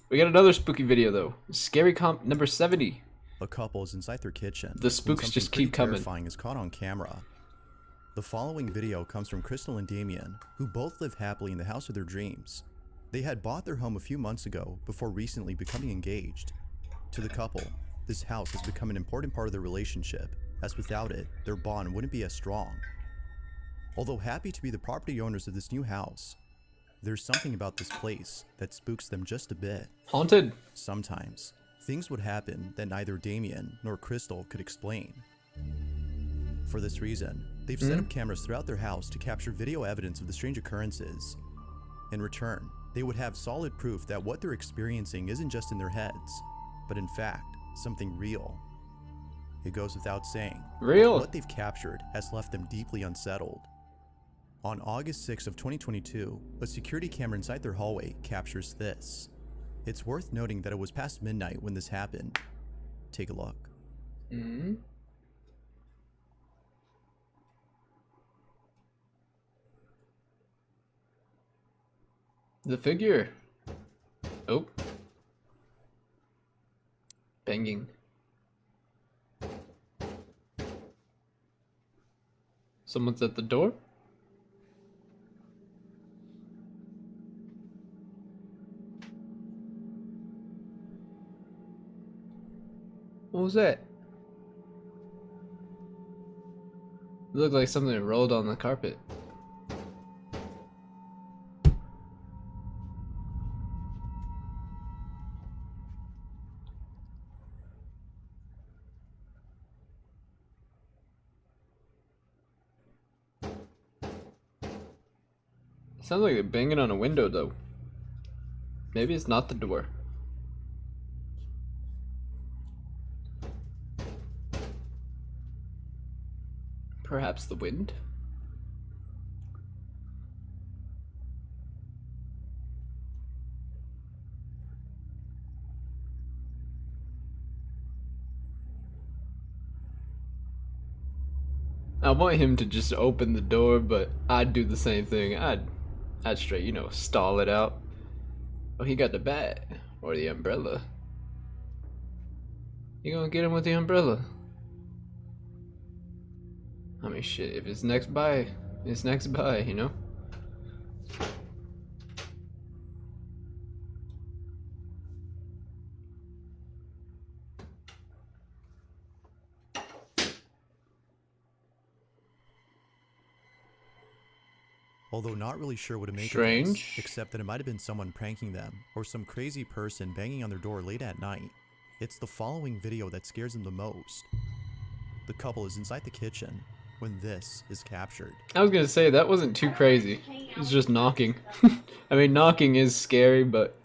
We got another spooky video though. Scary comp number 70. A couple is inside their kitchen. The spooks when just something keep pretty coming. terrifying is caught on camera. The following video comes from Crystal and Damien, who both live happily in the house of their dreams. They had bought their home a few months ago before recently becoming engaged. To the couple, this house has become an important part of their relationship, as without it, their bond wouldn't be as strong. Although happy to be the property owners of this new house, there's something about this place that spooks them just a bit. Haunted. Sometimes, things would happen that neither Damien nor Crystal could explain. For this reason, they've set up cameras throughout their house to capture video evidence of the strange occurrences. In return, they would have solid proof that what they're experiencing isn't just in their heads, but in fact, something real. It goes without saying, Real. what they've captured has left them deeply unsettled. On August 6th of 2022, a security camera inside their hallway captures this. It's worth noting that it was past midnight when this happened. Take a look. The figure. Oh. Banging. Someone's at the door? What was that? It looked like something rolled on the carpet. Sounds like they're banging on a window though. Maybe it's not the door. Perhaps the wind? I want him to just open the door, but I'd do the same thing. I'd straight, you know, stall it out. Oh, he got the bat or the umbrella. You gonna get him with the umbrella? I mean, shit, if it's next by, it's next by, you know? Although not really sure what to make of Strange. this, except that it might have been someone pranking them, or some crazy person banging on their door late at night, it's the following video that scares them the most. The couple is inside the kitchen when this is captured. I was gonna say, that wasn't too crazy. It's just knocking. I mean, knocking is scary, but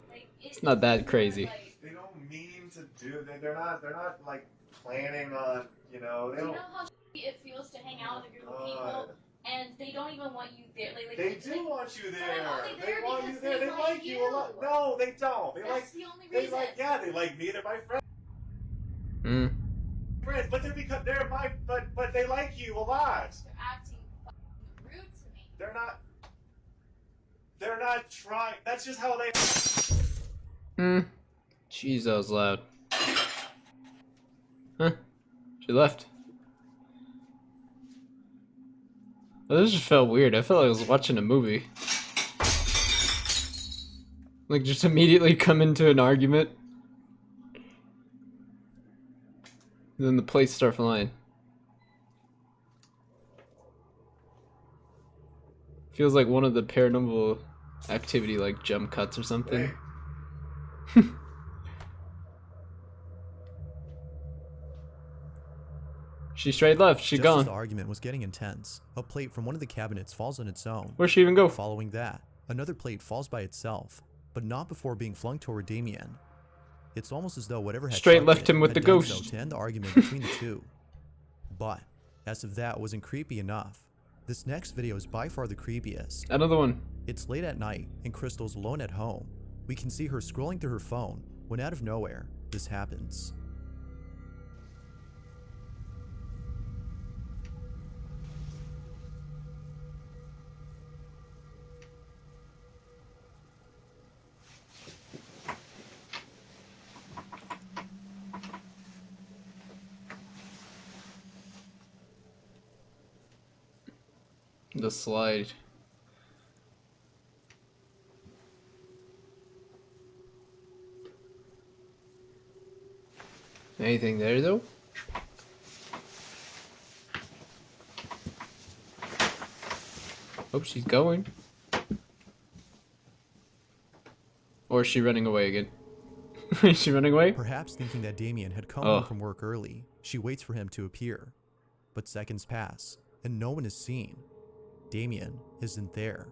it's not that crazy. They don't mean to do. They're not like planning on. You know. They Do you don't. know how it feels to hang out with a group of people and they don't even want you there? They do want you there. I'm only there They want you because there. they They like like you a you. lot. No, they don't. They That's like. the only They reason. like. Yeah, they like me. They're my friends. Friends, but they're my. But they like you a lot. They're acting fucking rude to me. They're not. They're not trying. That's just how they. Jeez, that was loud. Huh? She left. Oh, this just felt weird. I felt like I was watching a movie. Like, just immediately come into an argument. And then the plates start flying. Feels like one of the Paranormal Activity, like, jump cuts or something. She straight left. She Just as gone. the argument was getting intense, a plate from one of the cabinets falls on its own. Where'd she even go? Following that, another plate falls by itself, but not before being flung toward Damien. It's almost as though whatever had Straight chucked left it him with had the done so ghost. to end the argument between the two. But, as if that wasn't creepy enough, this next video is by far the creepiest. Another one. It's late at night, and Crystal's alone at home. We can see her scrolling through her phone, when out of nowhere, this happens. The slide. Anything there though? Oh, she's going. Or is she running away again? Is she running away? Perhaps thinking that Damien had come Oh. home from work early, she waits for him to appear. But seconds pass, and no one is seen. Damien isn't there.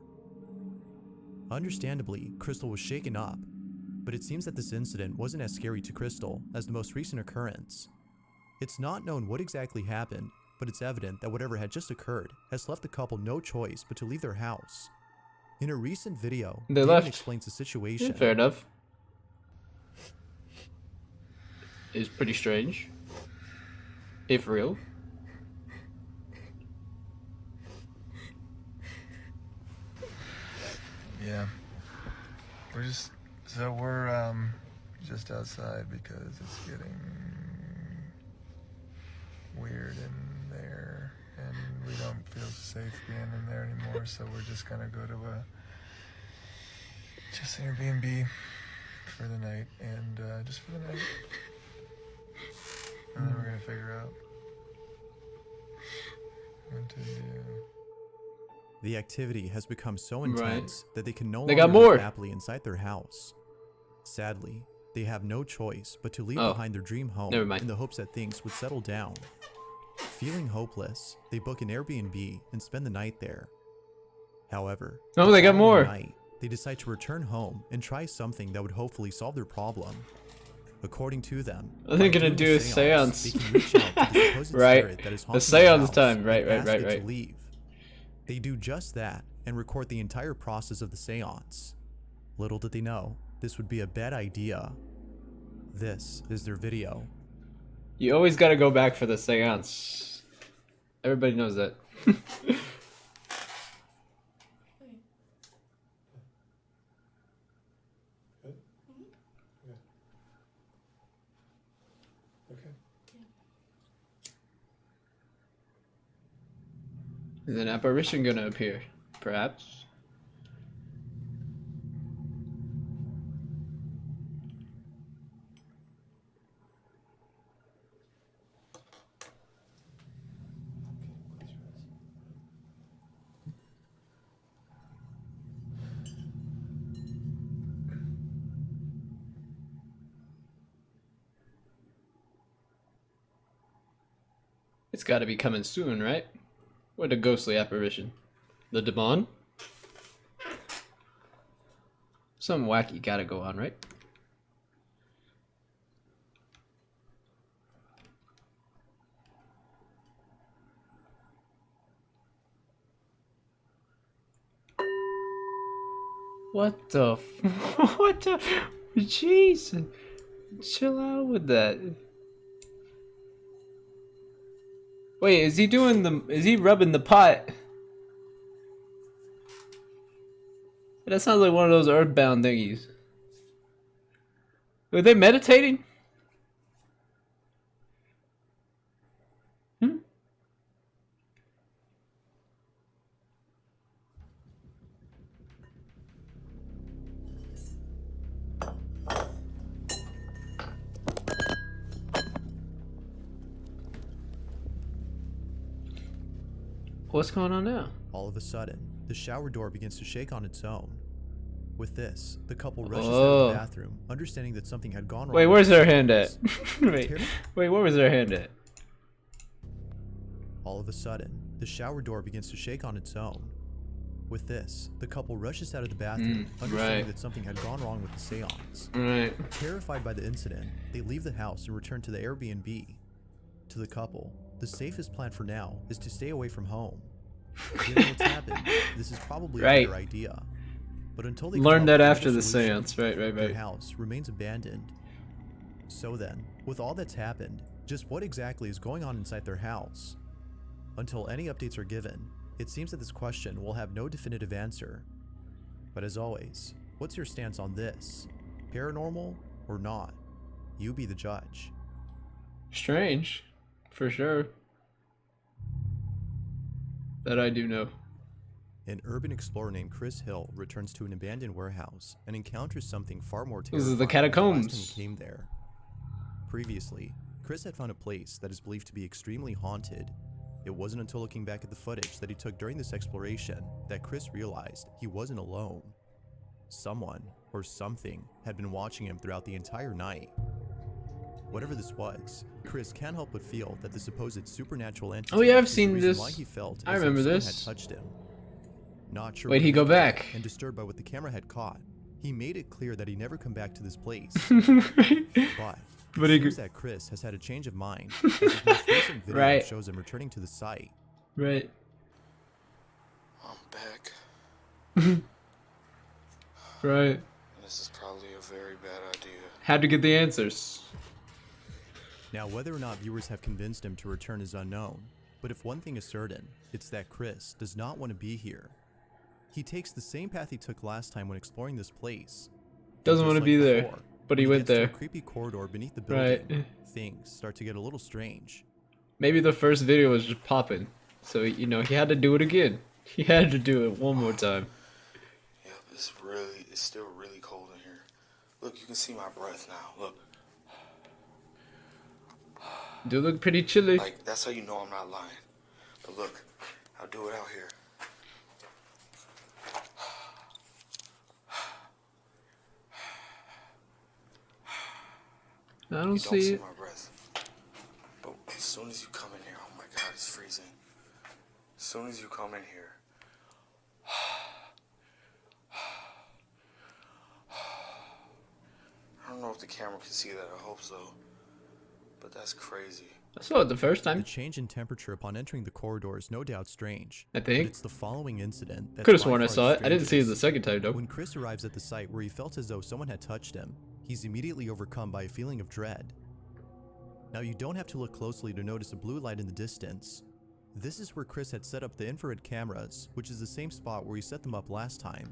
Understandably, Crystal was shaken up, but it seems that this incident wasn't as scary to Crystal as the most recent occurrence. It's not known what exactly happened, but it's evident that whatever had just occurred has left the couple no choice but to leave their house. In a recent video, They Damien left. explains the situation. Fair enough. It's pretty strange. If real. Yeah. We're just just outside because it's getting weird in there and we don't feel safe being in there anymore, so we're just gonna go to just Airbnb for the night and just for the night. And then we're gonna figure out what to do. The activity has become so Right. intense that they can no They longer got more. live happily inside their house. Sadly, they have no choice but to leave Oh. behind their dream home Never mind. in the hopes that things would settle down. Feeling hopeless, they book an Airbnb and spend the night there. However, Oh, the they got following more. night, they decide to return home and try something that would hopefully solve their problem. According to them, I think by gonna doing do a seance. they can reach out to the supposed Right. spirit that is A haunting their seance house time. Right, and right, ask right, it right. to leave. They do just that and record the entire process of the seance. Little did they know, this would be a bad idea. This is their video. You always gotta go back for the seance. Everybody knows that. Is an apparition gonna appear? Perhaps. It's gotta be coming soon, right? What a ghostly apparition. The demon? Some wacky gotta go on, right? What the what the jeez. Chill out with that. Wait, is he rubbing the pot? That sounds like one of those earthbound thingies. Were they meditating? Hmm? What's going on now? All of a sudden, the shower door begins to shake on its own. With this, the couple rushes out Oh. of the bathroom, understanding that something had gone wrong. Wait, with where's the their hand at? seance. Wait, where was their hand at? All of a sudden, the shower door begins to shake on its own. With this, the couple rushes out of the bathroom, understanding right. that something had gone wrong with the seance. Alright. Terrified by the incident, they leave the house and return to the Airbnb. To the couple, the safest plan for now is to stay away from home. Given what's happened, this is probably a Right. better idea. But until they Learned come that up with after another the solution, seance. Right. their house remains abandoned. So then, with all that's happened, just what exactly is going on inside their house? Until any updates are given, it seems that this question will have no definitive answer. But as always, what's your stance on this? Paranormal or not? You be the judge. Strange. For sure. That I do know. An urban explorer named Chris Hill returns to an abandoned warehouse and encounters something far more This terrifying is the than last time catacombs. he came there. Previously, Chris had found a place that is believed to be extremely haunted. It wasn't until looking back at the footage that he took during this exploration that Chris realized he wasn't alone. Someone, or something, had been watching him throughout the entire night. Whatever this was, Chris can't help but feel that the supposed supernatural entity Oh yeah, I've is the seen reason this. why he felt I as though remember someone this. had touched him. Not sure Wait, what he to go make of it, back. and disturbed by what the camera had caught, he made it clear that he never come back to this place. But he it seems that Chris has had a change of mind, as his most recent video Right. shows him returning to the site. Right. I'm back. Right. This is probably a very bad idea. Had to get the answers. Now, whether or not viewers have convinced him to return is unknown, but if one thing is certain, it's that Chris does not want to be here. He takes the same path he took last time when exploring this place. Doesn't Just want to like be there, before, but when he went gets to there. a creepy corridor beneath the building, Right. things start to get a little strange. Maybe the first video was just popping, so you know he had to do it again. He had to do it one more time. Yep, it's still really cold in here. Look, you can see my breath now. Look, Do look pretty chilly. like that's how you know I'm not lying. But look, I'll do it out here. I You don't don't see see it. my breath. But as soon as you come in here, oh my God, it's freezing. As soon as you come in here. I don't know if the camera can see that. I hope so. But that's crazy. I saw it the first The time. change in temperature upon entering the corridor is no doubt strange. I But think. it's the following incident that Could have sworn I saw it. I didn't see it the second time though. When Chris arrives at the site where he felt as though someone had touched him, he's immediately overcome by a feeling of dread. Now, you don't have to look closely to notice a blue light in the distance. This is where Chris had set up the infrared cameras, which is the same spot where he set them up last time.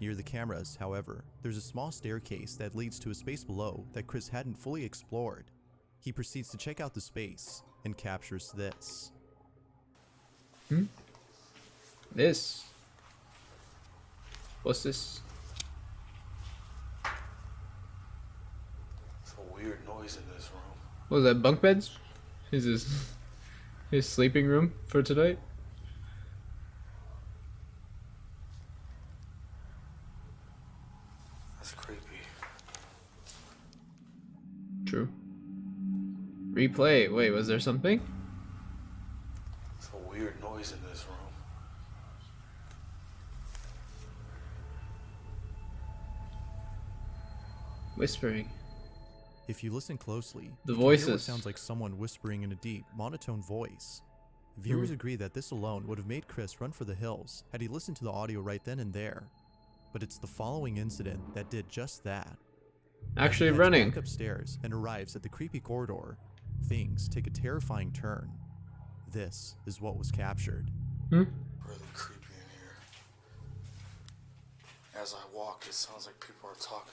Near the cameras, however, there's a small staircase that leads to a space below that Chris hadn't fully explored. He proceeds to check out the space and captures this. This. What's this? It's a weird noise in this room. What was that? Bunk beds? Is his sleeping room for tonight? That's creepy. True. Replay. Wait, was there something? It's a weird noise in this room. Whispering. If you listen closely, The you can hear what voices. sounds like someone whispering in a deep, monotone voice. Viewers agree that this alone would have made Chris run for the hills had he listened to the audio right then and there. But it's the following incident that did just that. Actually As he heads running. back upstairs and arrives at the creepy corridor, things take a terrifying turn. This is what was captured. Really creepy in here. As I walk, it sounds like people are talking.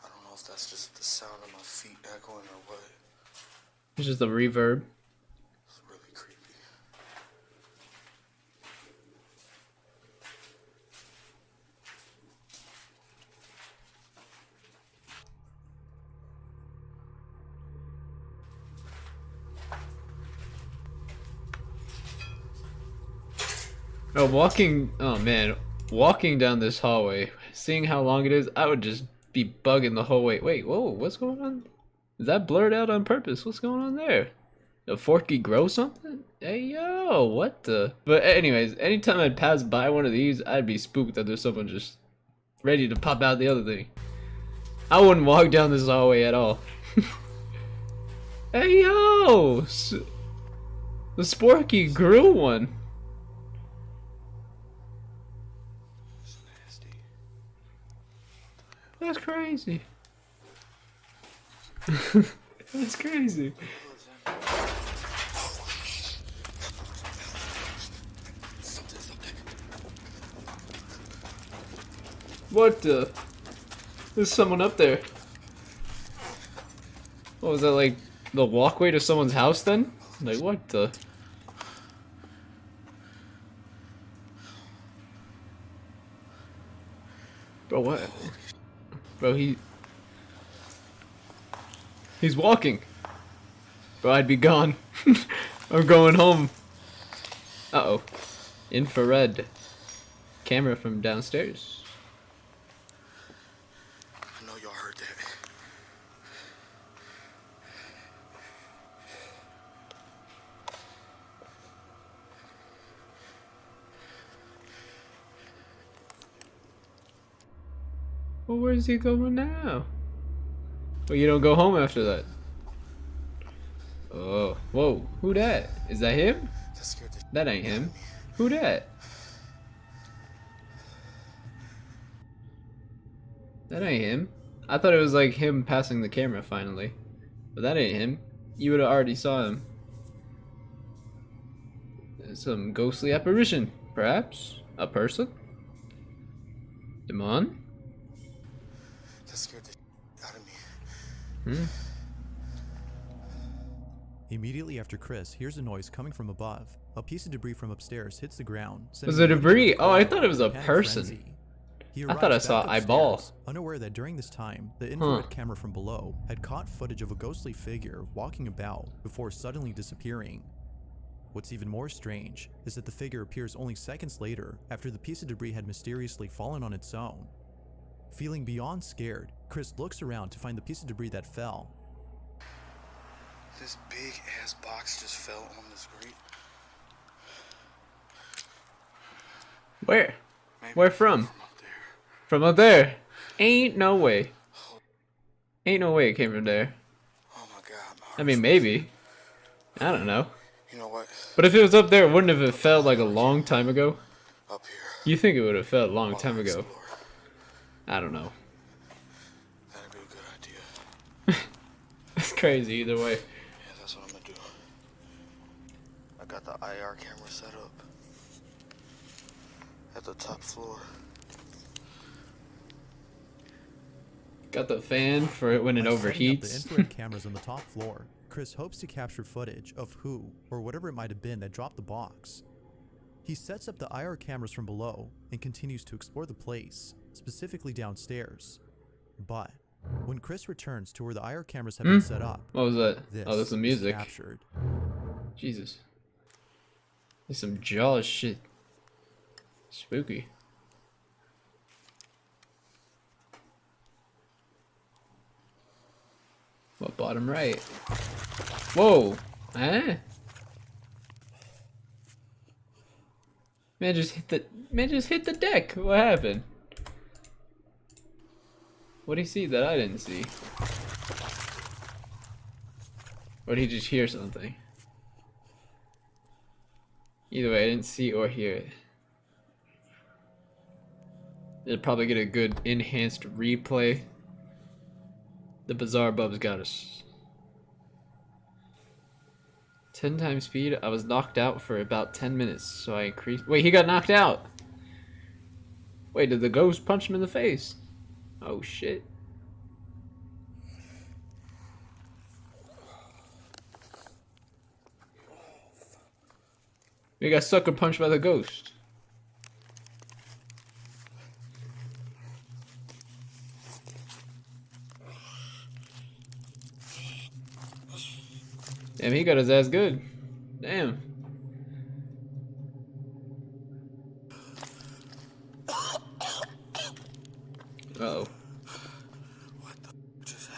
I don't know if that's just the sound of my feet echoing or what. It's just the reverb. It's really creepy. Oh, walking down this hallway, seeing how long it is, I would just be bugging the whole way. Wait, whoa, what's going on? Is that blurred out on purpose? What's going on there? A Forky grow something? Hey yo, what the? But anyways, anytime I'd pass by one of these, I'd be spooked that there's someone just ready to pop out the other thing. I wouldn't walk down this hallway at all. Hey yo, the Sporky grew one. It's nasty. That's crazy. That's crazy. What the? There's someone up there. What was that, like the walkway to someone's house then? Like what the? Bro, what? Bro, he's walking. Bro, I'd be gone. I'm going home. Uh-oh. Infrared. Camera from downstairs. I know y'all heard that. Well, where's he going now? Well, you don't go home after that. Oh, whoa, who that? Is that him? That scared the That ain't him. Who that? That ain't him. I thought it was like him passing the camera finally. But that ain't him. You would have already saw him. Some ghostly apparition, perhaps? A person? Demon? that scared the out of me. Hmm? Immediately after Chris hears a noise coming from above, a piece of debris from upstairs hits the ground. Was it debris? Oh, I thought it was a Panic person. frenzy. He I thought I arrives saw back eyeball. upstairs, unaware that during this time, the infrared camera from below had caught footage of a ghostly figure walking about before suddenly disappearing. What's even more strange is that the figure appears only seconds later after the piece of debris had mysteriously fallen on its own. Feeling beyond scared, Chris looks around to find the piece of debris that fell. This big ass box just fell on this grate. Where? Maybe Where it fell from? up there. From up there. Ain't no way. Ain't no way it came from there. Oh my god. My I mean, maybe. I don't know. You know what? But if it was up there, wouldn't have it fell like a long time ago? Up here. You think it would have fell a long while time I ago? explore. I don't know. That'd be a good idea. It's crazy either way. Yeah, that's what I'm gonna do. I got the IR camera set up at the top floor. Got the fan for it when it By setting up the overheats. infrared cameras on the top floor, Chris hopes to capture footage of who or whatever it might have been that dropped the box. He sets up the IR cameras from below and continues to explore the place, specifically downstairs. But when Chris returns to where the IR cameras have been set up, What was that? this Oh, that's the is music. captured. Jesus. There's some Jaws shit. Spooky. What, bottom right? Whoa! Eh? Man just hit the deck. What happened? What did he see that I didn't see? Or did he just hear something? Either way, I didn't see or hear it. They'll probably get a good enhanced replay. The bizarre bubs got us. 10 times speed. I was knocked out for about 10 minutes, so I increased. Wait, he got knocked out. Wait, did the ghost punch him in the face? Oh shit. We got sucker punched by the ghost. Damn, he got his ass good. Damn. Uh-oh. What the just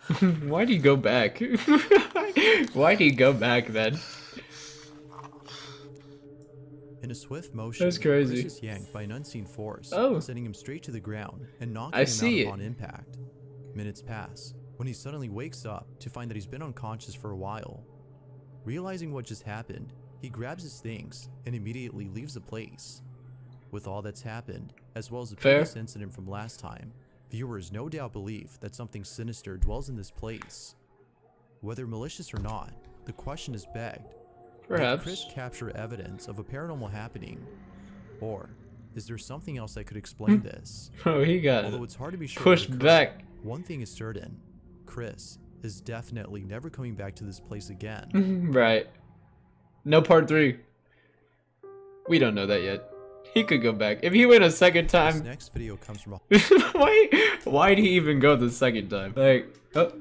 happened? Why'd he go back? Why'd he go back then? In a swift motion, That's crazy. Chris is yanked by an unseen force, Oh. sending him straight to the ground and knocking I him see out it. upon impact. Minutes pass, when he suddenly wakes up to find that he's been unconscious for a while. Realizing what just happened, he grabs his things and immediately leaves the place. With all that's happened, as well as the Fair. previous incident from last time, viewers no doubt believe that something sinister dwells in this place. Whether malicious or not, the question is begged. Did Chris Perhaps. capture evidence of a paranormal happening? Or is there something else that could explain this? Bro, he got Although it's hard to be sure. pushed of the back. one thing is certain, Chris is definitely never coming back to this place again. Right. No part 3. We don't know that yet. He could go back. If he went a second This time, next video comes from a why'd he even go the second time? Like, oh.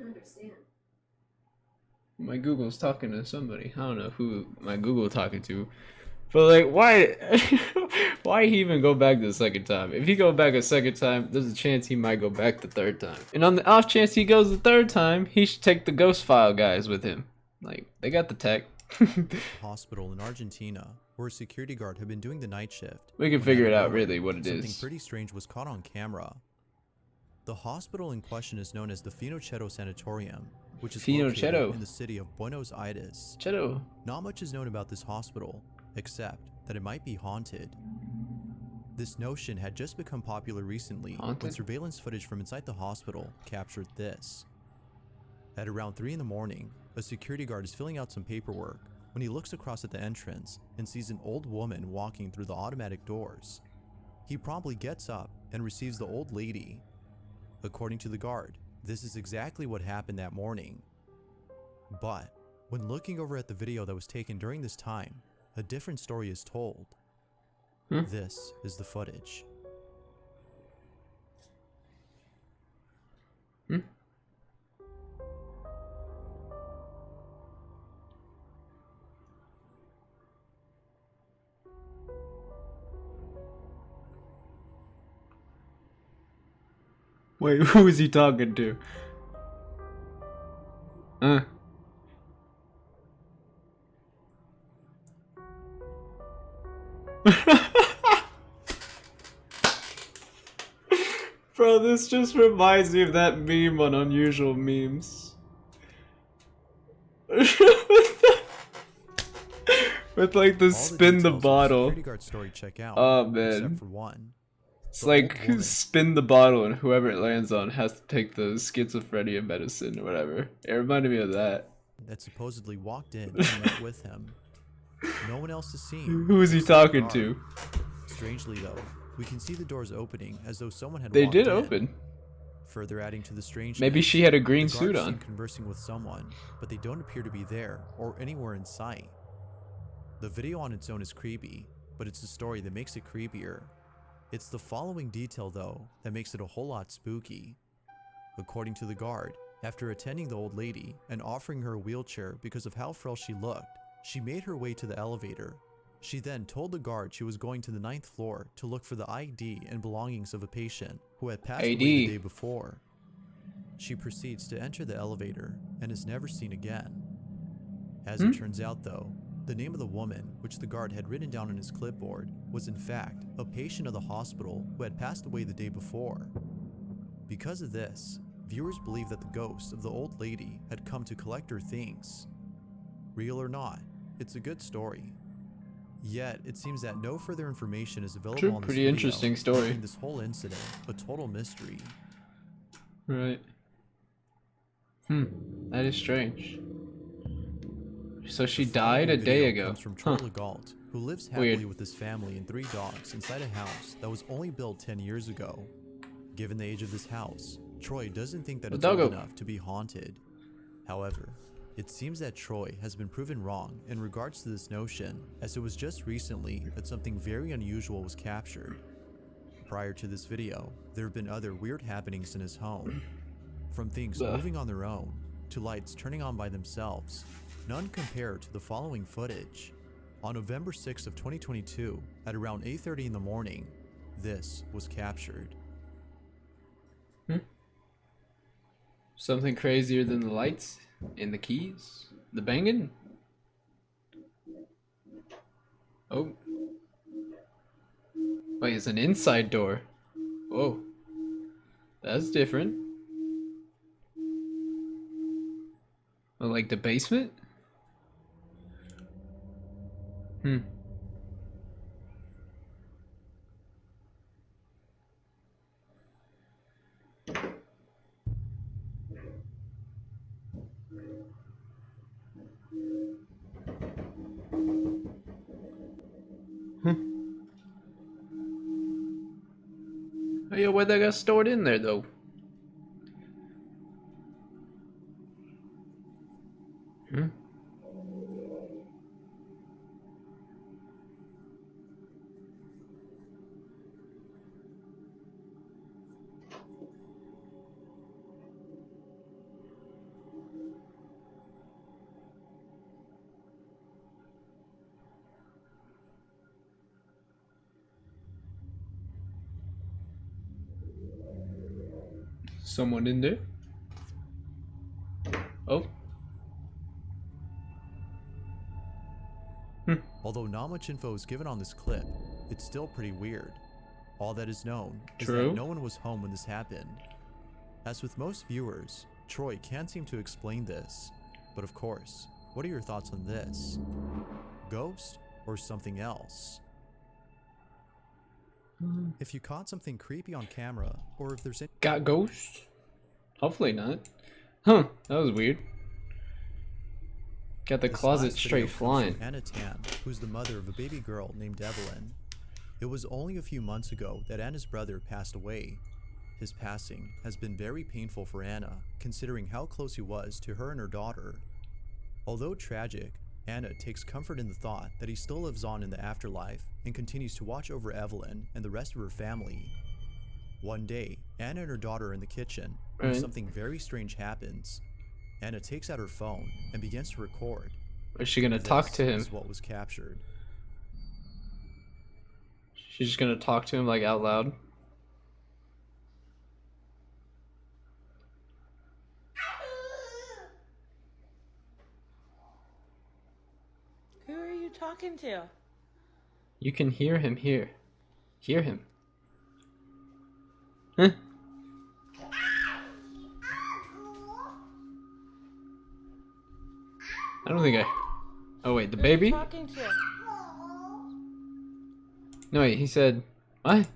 My Google's talking to somebody. I don't know who my Google talking to. But like, why why he even go back the second time? If he go back a second time, there's a chance he might go back the third time. And on the off chance he goes the third time, he should take the ghost file guys with him. Like, they got the tech. hospital in Argentina where a security guard had been doing the night shift. We can when figure out it of out nowhere, really what it something is. pretty strange was caught on camera. The hospital in question is known as the Finochetto Sanatorium, which is Finochetto. located in the city of Buenos Aires. Cheto. Not much is known about this hospital, except that it might be haunted. This notion had just become popular recently when Haunted? surveillance footage from inside the hospital captured this. At around 3 in the morning, a security guard is filling out some paperwork when he looks across at the entrance and sees an old woman walking through the automatic doors. He promptly gets up and receives the old lady. According to the guard, this is exactly what happened that morning. But when looking over at the video that was taken during this time, a different story is told. This is the footage. Wait, who is he talking to? Bro, this just reminds me of that meme on Unusual Memes. With like the All spin the details of bottle. security guard story check out, Oh man. except for one. It's The like old woman. spin the bottle and whoever it lands on has to take the schizophrenia medicine or whatever. It reminded me of that. That supposedly walked in and met with him. No one else is seen. Who is he except the talking guard. to? Strangely though, we can see the doors opening as though someone had They walked did in. open. Further adding to the strangeness, Maybe she had a green the suit guards on. seem conversing with someone, but they don't appear to be there or anywhere in sight. The video on its own is creepy, but it's the story that makes it creepier. It's the following detail though that makes it a whole lot spooky. According to the guard, after attending the old lady and offering her a wheelchair because of how frail she looked, she made her way to the elevator. She then told the guard she was going to the 9th floor to look for the ID and belongings of a patient who had passed away the day before. She proceeds to enter the elevator and is never seen again. As it turns out though, the name of the woman, which the guard had written down on his clipboard, was in fact a patient of the hospital who had passed away the day before. Because of this, viewers believe that the ghost of the old lady had come to collect her things. Real or not, it's a good story. Yet, it seems that no further information is available on this Pretty video, interesting story. making this whole incident a total mystery. Right. That is strange. So she The died a following day video ago. comes from Troy Huh. Legault, who lives happily Weird. with his family and 3 dogs inside a house that was only built 10 years ago. Given the age of this house, Troy doesn't think that A it's old doggo. enough to be haunted. However, it seems that Troy has been proven wrong in regards to this notion, as it was just recently that something very unusual was captured. Prior to this video, there have been other weird happenings in his home. From things Ugh. moving on their own, to lights turning on by themselves, none compare to the following footage. On November 6th of 2022, at around 8:30 in the morning, this was captured. Something crazier than the lights and the keys? The banging? Oh. Wait, it's an inside door. Whoa. That's different. Oh, like the basement? Oh yeah, where that got stored in there though? Someone in there? Oh. Although not much info is given on this clip, it's still pretty weird. All that is known is True. that no one was home when this happened. As with most viewers, Troy can't seem to explain this. But of course, what are your thoughts on this? Ghost or something else? If you caught something creepy on camera, or if there's any Got ghost? Hopefully not. Huh, that was weird. Got the This closet last straight video comes flying. from Anna Tan, who's the mother of a baby girl named Evelyn. It was only a few months ago that Anna's brother passed away. His passing has been very painful for Anna, considering how close he was to her and her daughter. Although tragic, Anna takes comfort in the thought that he still lives on in the afterlife and continues to watch over Evelyn and the rest of her family. One day, Anna and her daughter are in the kitchen when Right. something very strange happens. Anna takes out her phone and begins to record. Is she gonna talk to him? This is what was captured. She's just gonna talk to him like out loud. Who are you talking to? You can hear him here. Hear him. Huh? I don't think I... Oh wait, the Who are you baby? talking to? No wait, he said... What?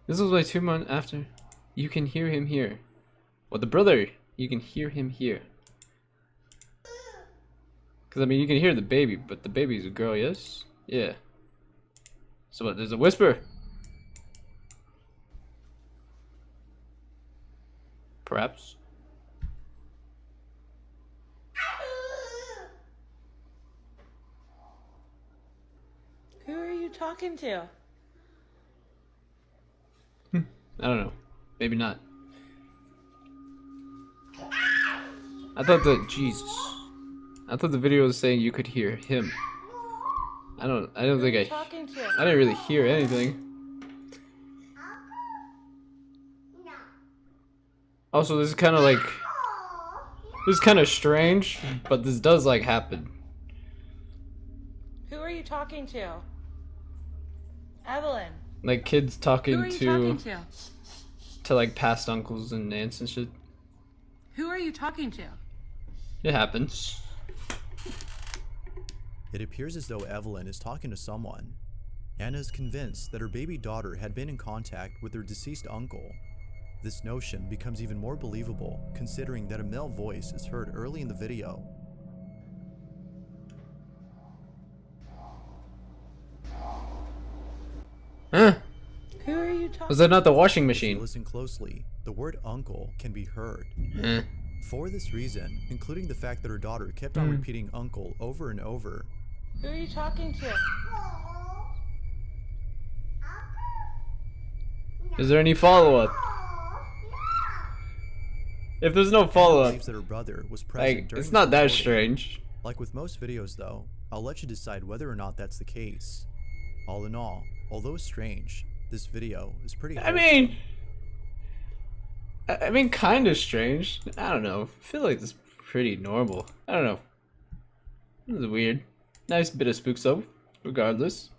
This was like 2 months after. You can hear him here. Well, the brother, you can hear him here. Because, I mean, you can hear the baby, but the baby's a girl, yes? Yeah. So what, there's a whisper? Perhaps. Who are you talking to? I don't know. Maybe not. I thought that... Jesus. I thought the video was saying you could hear him. I don't Who are think you I talking to? didn't really hear anything. Also, this is kind of like... This is kind of strange, but this does like happen. Who are you talking to? Evelyn. Like kids Who talking are you talking to? to like past uncles and aunts and shit. Who are you talking to? It happens. It appears as though Evelyn is talking to someone. Anna is convinced that her baby daughter had been in contact with her deceased uncle. This notion becomes even more believable considering that a male voice is heard early in the video. Huh? Who are you talking Was that not the washing If you machine? listen closely, the word uncle can be heard. Huh. For this reason, including the fact that her daughter kept on repeating uncle over and over, Who are you talking to? Is there any follow-up? If there's no follow-up, believes that her brother was present like, during it's this not that recording. strange. Like with most videos though, I'll let you decide whether or not that's the case. All in all, although strange, this video is pretty I wholesome. mean... I mean, kind of strange. I don't know. I feel like this is pretty normal. I don't know. This is weird. Nice bit of spook though, regardless.